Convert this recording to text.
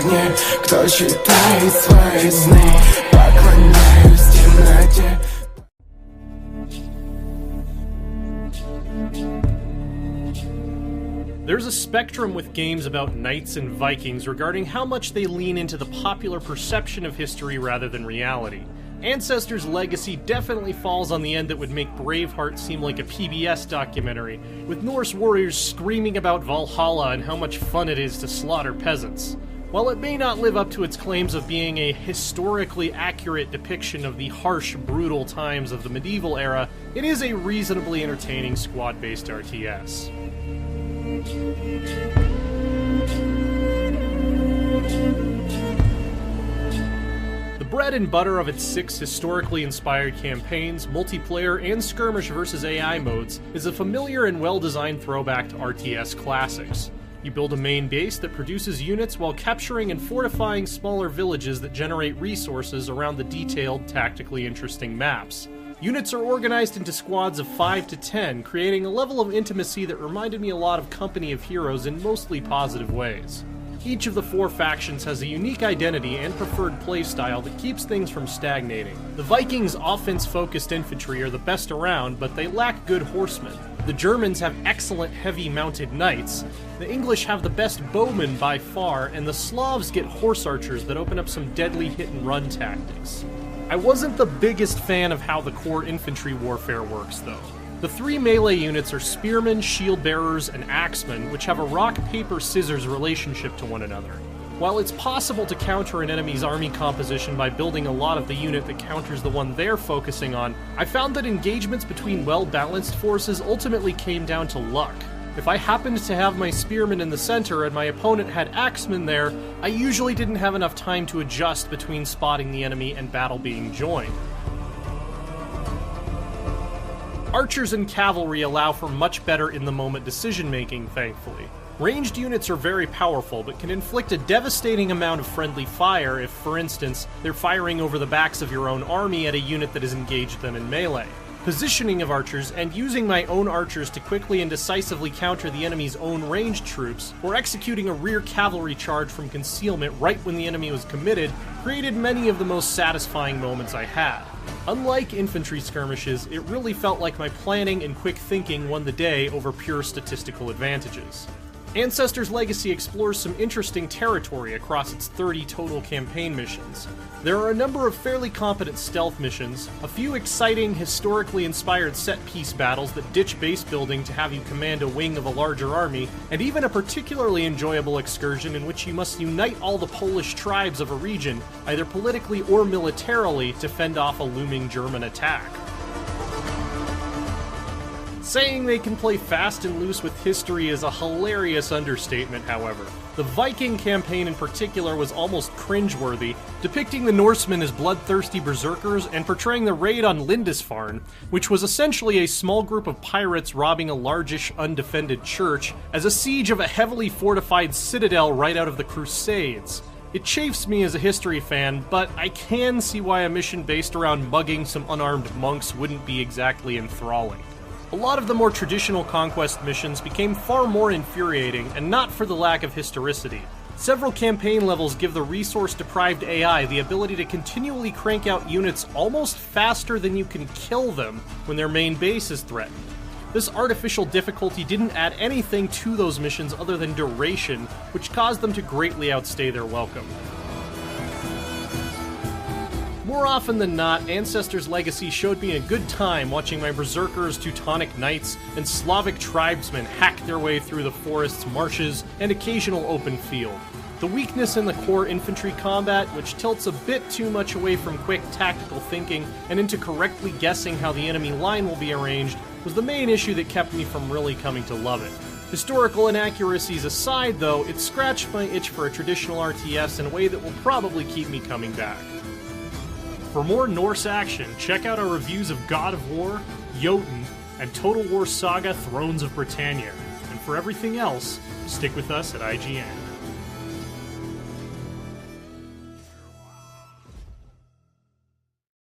огне, кто читает свои сны. Поклоняюсь темноте. There's a spectrum with games about knights and Vikings regarding how much they lean into the popular perception of history rather than reality. Ancestors' Legacy definitely falls on the end that would make Braveheart seem like a PBS documentary, with Norse warriors screaming about Valhalla and how much fun it is to slaughter peasants. While it may not live up to its claims of being a historically accurate depiction of the harsh, brutal times of the medieval era, it is a reasonably entertaining squad-based RTS. The bread and butter of its 6 historically inspired campaigns, multiplayer, and skirmish versus AI modes is a familiar and well-designed throwback to RTS classics. You build a main base that produces units while capturing and fortifying smaller villages that generate resources around the detailed, tactically interesting maps. Units are organized into squads of 5 to 10, creating a level of intimacy that reminded me a lot of Company of Heroes in mostly positive ways. Each of the 4 factions has a unique identity and preferred playstyle that keeps things from stagnating. The Vikings' offense-focused infantry are the best around, but they lack good horsemen. The Germans have excellent heavy mounted knights, the English have the best bowmen by far, and the Slavs get horse archers that open up some deadly hit-and-run tactics. I wasn't the biggest fan of how the core infantry warfare works, though. The 3 melee units are spearmen, shield bearers, and axemen, which have a rock-paper-scissors relationship to one another. While it's possible to counter an enemy's army composition by building a lot of the unit that counters the one they're focusing on, I found that engagements between well-balanced forces ultimately came down to luck. If I happened to have my spearmen in the center and my opponent had axemen there, I usually didn't have enough time to adjust between spotting the enemy and battle being joined. Archers and cavalry allow for much better in-the-moment decision-making, thankfully. Ranged units are very powerful, but can inflict a devastating amount of friendly fire if, for instance, they're firing over the backs of your own army at a unit that has engaged them in melee. Positioning of archers, and using my own archers to quickly and decisively counter the enemy's own ranged troops, or executing a rear cavalry charge from concealment right when the enemy was committed, created many of the most satisfying moments I had. Unlike infantry skirmishes, it really felt like my planning and quick thinking won the day over pure statistical advantages. Ancestors' Legacy explores some interesting territory across its 30 total campaign missions. There are a number of fairly competent stealth missions, a few exciting, historically inspired set-piece battles that ditch base building to have you command a wing of a larger army, and even a particularly enjoyable excursion in which you must unite all the Polish tribes of a region, either politically or militarily, to fend off a looming German attack. Saying they can play fast and loose with history is a hilarious understatement, however. The Viking campaign in particular was almost cringeworthy, depicting the Norsemen as bloodthirsty berserkers and portraying the raid on Lindisfarne, which was essentially a small group of pirates robbing a largish, undefended church, as a siege of a heavily fortified citadel right out of the Crusades. It chafes me as a history fan, but I can see why a mission based around mugging some unarmed monks wouldn't be exactly enthralling. A lot of the more traditional conquest missions became far more infuriating, and not for the lack of historicity. Several campaign levels give the resource-deprived AI the ability to continually crank out units almost faster than you can kill them when their main base is threatened. This artificial difficulty didn't add anything to those missions other than duration, which caused them to greatly outstay their welcome. More often than not, Ancestors' Legacy showed me a good time watching my Berserkers, Teutonic Knights, and Slavic tribesmen hack their way through the forest's marshes and occasional open field. The weakness in the core infantry combat, which tilts a bit too much away from quick tactical thinking and into correctly guessing how the enemy line will be arranged, was the main issue that kept me from really coming to love it. Historical inaccuracies aside, though, it scratched my itch for a traditional RTS in a way that will probably keep me coming back. For more Norse action, check out our reviews of God of War, Jotun, and Total War Saga Thrones of Britannia. And for everything else, stick with us at IGN.